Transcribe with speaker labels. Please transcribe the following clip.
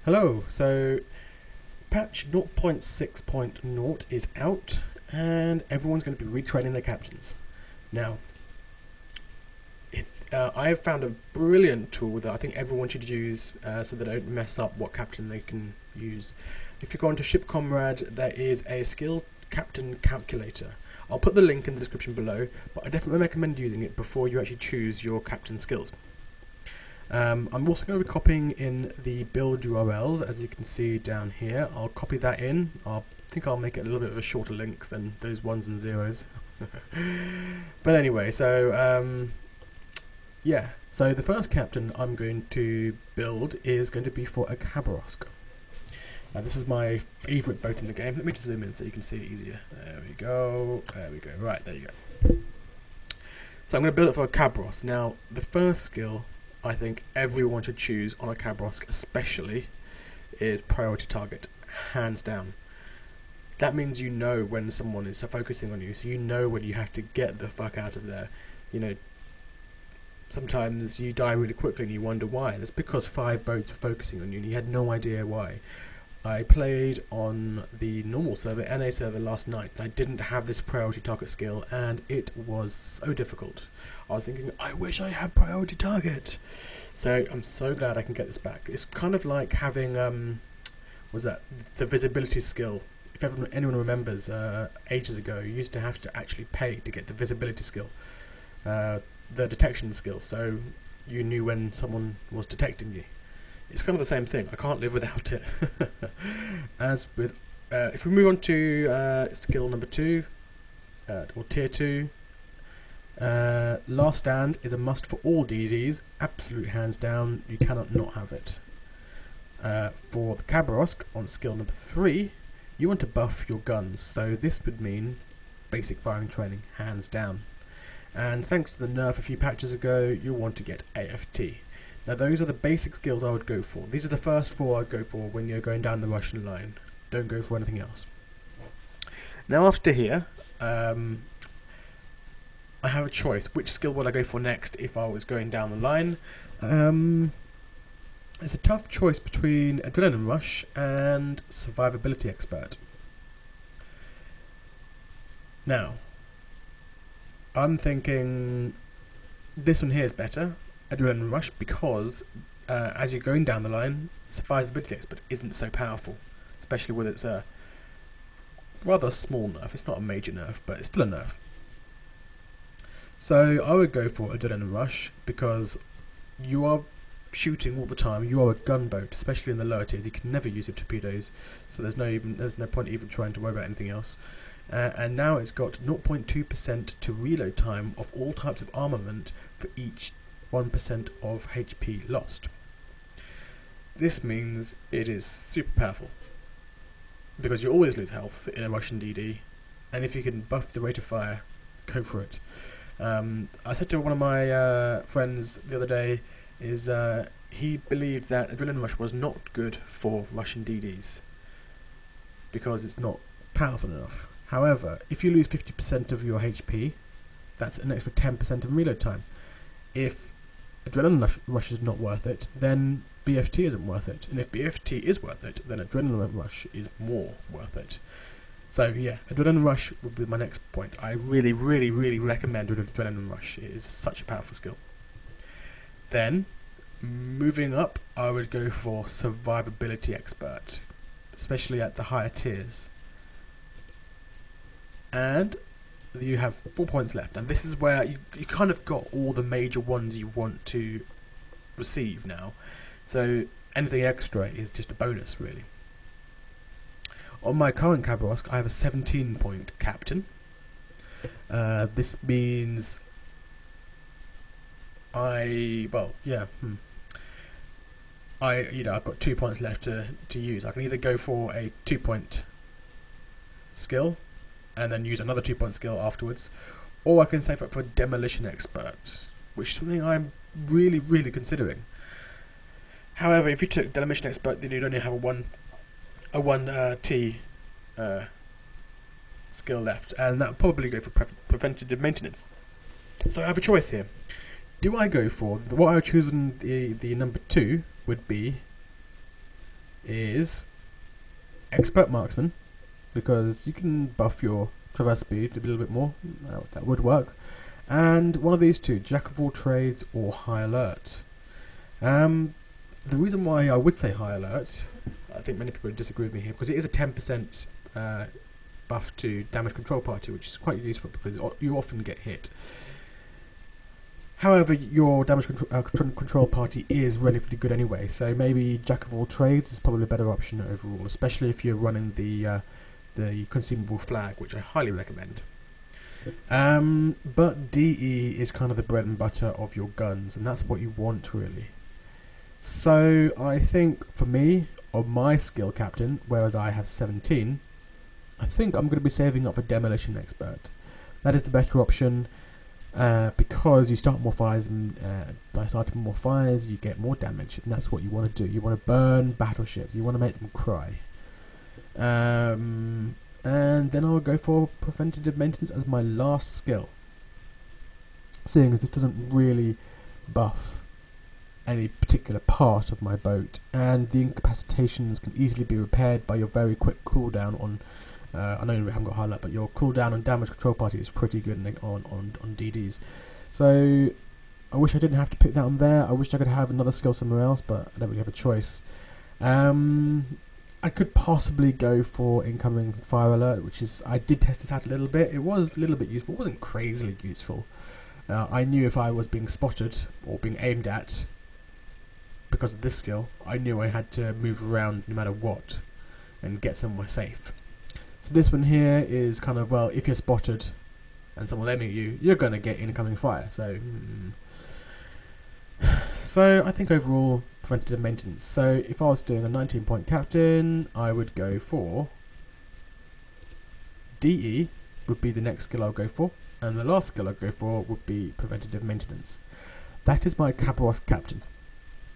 Speaker 1: Hello, so patch 0.6.0 is out and everyone's going to be retraining their captains. Now, I have found a brilliant tool that I think everyone should use so they don't mess up what captain they can use. If you go onto Ship Comrade, there is a skill captain calculator. I'll put the link in the description below, but I definitely recommend using it before you actually choose your captain skills. I'm also going to be copying in the build URLs, as you can see down here. I'll copy that in. I think I'll make it a little bit of a shorter link than those ones and zeros. But anyway, so yeah. So the first captain I'm going to build is going to be for a Khabarovsk. Now this is my favourite boat in the game. Let me just zoom in so you can see it easier. There we go. There we go. Right, there you go. So I'm going to build it for a Khabarovsk. Now the first skill I think everyone should choose on a Khabarovsk especially is priority target, hands down. That means you know when someone is focusing on you, so you know when you have to get the fuck out of there. You know, sometimes you die really quickly and you wonder why. That's because 5 boats were focusing on you and you had no idea why. I played on the normal server, NA server, last night, and I didn't have this priority target skill, and it was so difficult. I was thinking, I wish I had priority target. So I'm so glad I can get this back. It's kind of like having, the visibility skill. If anyone remembers, ages ago, you used to have to actually pay to get the visibility skill, the detection skill, so you knew when someone was detecting you. It's kind of the same thing. I can't live without it. As with, if we move on to skill number 2, or tier 2, last stand is a must for all DDs. Absolute hands down, you cannot not have it. For the Khabarovsk, on skill number 3, you want to buff your guns. So this would mean basic firing training, hands down. And thanks to the nerf a few patches ago, you'll want to get AFT. Now those are the basic skills I would go for. These are the first 4 I'd go for when you're going down the Russian line. Don't go for anything else. Now after here, I have a choice. Which skill would I go for next if I was going down the line? It's a tough choice between Adrenaline Rush and Survivability Expert. Now, I'm thinking this one here is better, Adrenaline Rush, because as you're going down the line, Survivability Expert isn't so powerful, especially with its rather small nerf. It's not a major nerf, but it's still a nerf. So I would go for Adrenaline Rush because you are shooting all the time. You are a gunboat, especially in the lower tiers. You can never use your torpedoes, so there's no point even trying to worry about anything else. And now it's got 0.2% to reload time of all types of armament for each 1% of HP lost. This means it is super powerful because you always lose health in a Russian DD, and if you can buff the rate of fire, go for it. I said to one of my friends the other day, he believed that Adrenaline Rush was not good for Russian DDs because it's not powerful enough. However, if you lose 50% of your HP, that's an extra 10% of reload time. If Adrenaline Rush is not worth it, then BFT isn't worth it. And if BFT is worth it, then Adrenaline Rush is more worth it. So yeah, Adrenaline Rush would be my next point. I really, really, really recommend Adrenaline Rush. It is such a powerful skill. Then, moving up, I would go for Survivability Expert, especially at the higher tiers. And you have 4 points left, and this is where you kind of got all the major ones you want to receive now. So anything extra is just a bonus, really. On my current Khabarovsk, I have a 17-point captain. This means I've got 2 points left to use. I can either go for a 2-point skill and then use another 2-point skill afterwards, or I can save up for a Demolition Expert, which is something I'm really, really considering. However, if you took Demolition Expert, then you'd only have a 1T skill left, and that would probably go for Preventative Maintenance. So I have a choice here. Do I go for what I would choose in the number 2 would be is Expert Marksman, because you can buff your traverse speed a little bit more. That would work. And one of these two, Jack of all trades or High Alert. The reason why I would say High Alert, I think many people would disagree with me here, because it is a 10% buff to damage control party, which is quite useful because you often get hit. However, your damage control party is relatively good anyway, so maybe Jack of all trades is probably a better option overall, especially if you're running the consumable flag, which I highly recommend. But DE is kind of the bread and butter of your guns, and that's what you want really. So I think for me, on my skill captain, whereas I have 17, I think I'm going to be saving up for Demolition Expert. That is the better option. Because you start more fires, and by starting more fires you get more damage, and that's what you want to do. You want to burn battleships, you want to make them cry. And then I'll go for Preventative Maintenance as my last skill, seeing as this doesn't really buff any particular part of my boat, and the incapacitations can easily be repaired by your very quick cooldown on I know we haven't got highlight, but your cooldown on damage control party is pretty good on DDs. So I wish I didn't have to pick that on there. I wish I could have another skill somewhere else, but I don't really have a choice. I could possibly go for Incoming Fire Alert, which is, I did test this out a little bit. It was a little bit useful. It wasn't crazily useful. I knew if I was being spotted or being aimed at because of this skill, I knew I had to move around no matter what and get somewhere safe. So this one here is kind of, well, if you're spotted and someone aiming at you, you're going to get incoming fire. So I think overall, Preventative Maintenance. So if I was doing a 19-point captain, I would go for DE would be the next skill I'll go for, and the last skill I'll go for would be Preventative Maintenance. That is my Khabarovsk captain.